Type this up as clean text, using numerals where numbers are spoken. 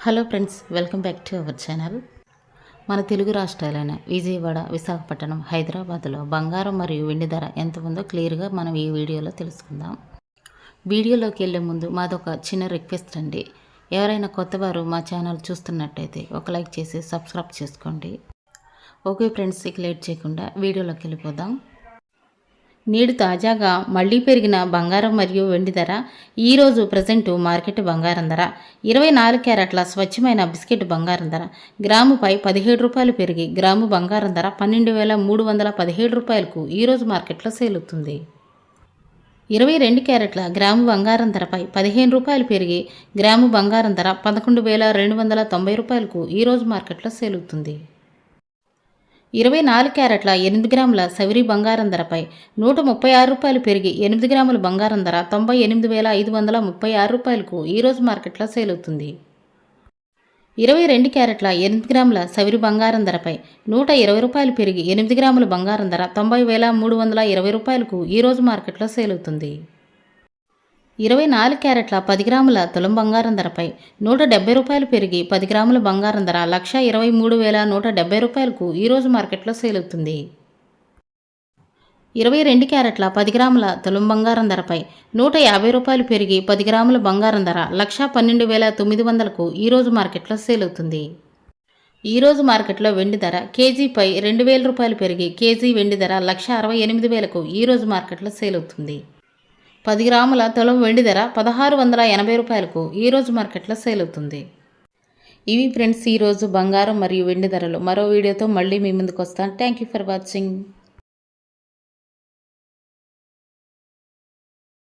Hello friends, welcome back to our channel. మన తెలుగు రాష్ట్రాలైన విజయవాడ, విశాఖపట్నం, హైదరాబాద్లో బంగారం మరియు వెండి ధర ఎంత ఉందో క్లియర్గా మనం ఈ వీడియోలో తెలుసుకుందాం. వీడియోలోకి వెళ్ళే ముందు మాదొక చిన్న రిక్వెస్ట్ అండి. ఎవరైనా కొత్తవారు మా ఛానల్ చూస్తున్నట్టయితే ఒక లైక్ చేసి సబ్స్క్రైబ్ చేసుకోండి. ఓకే ఫ్రెండ్స్, ఇక లేట్ చేయకుండా వీడియోలోకి వెళ్ళిపోదాం. నేడు తాజాగా మళ్లీ పెరిగిన బంగారం మరియు వెండి ధర. ఈరోజు ప్రజెంటు మార్కెట్ బంగారం ధర 24 క్యారెట్ల స్వచ్ఛమైన బిస్కెట్ బంగారం ధర గ్రాముపై 17 రూపాయలు పెరిగి గ్రాము బంగారం ధర 12,317 రూపాయలకు ఈరోజు మార్కెట్లో సేల్ అవుతుంది. 22 క్యారెట్ల గ్రాము బంగారం ధరపై 15 రూపాయలు పెరిగి గ్రాము బంగారం ధర 11,290 రూపాయలకు ఈరోజు మార్కెట్లో సేల్ అవుతుంది. 24 క్యారెట్ల 8 గ్రాముల సవిరి బంగారం ధరపై 136 రూపాయలు పెరిగి 8 గ్రాముల బంగారం ధర 98,536 రూపాయలకు ఈరోజు మార్కెట్లో సేల్ అవుతుంది. 22 క్యారెట్ల 8 గ్రాముల సవిరి బంగారం ధరపై 120 రూపాయలు పెరిగి 8 గ్రాముల బంగారం ధర 90,320 రూపాయలకు ఈరోజు మార్కెట్లో సేల్ అవుతుంది. 24 క్యారెట్ల 10 గ్రాముల తులం బంగారం ధరపై 170 రూపాయలు పెరిగి 10 గ్రాముల బంగారం ధర 1,23,170 రూపాయలకు ఈరోజు మార్కెట్లో సేల్ అవుతుంది. 22 క్యారెట్ల 10 గ్రాముల తులం బంగారం ధరపై 150 రూపాయలు పెరిగి 10 గ్రాముల బంగారం ధర 1,12,900కు ఈరోజు మార్కెట్లో సేల్ అవుతుంది. ఈరోజు మార్కెట్లో వెండి ధర కేజీపై 2,000 రూపాయలు పెరిగి కేజీ వెండి ధర 1,68,000కు ఈరోజు మార్కెట్లో సేల్ అవుతుంది. 10 గ్రాముల తులం వెండి ధర 1,680 రూపాయలకు ఈరోజు మార్కెట్లో సేల్ అవుతుంది. ఇవి ఫ్రెండ్స్ ఈరోజు బంగారం మరియు వెండి ధరలు. మరో వీడియోతో మళ్ళీ మీ ముందుకు వస్తాను. Thank you for watching.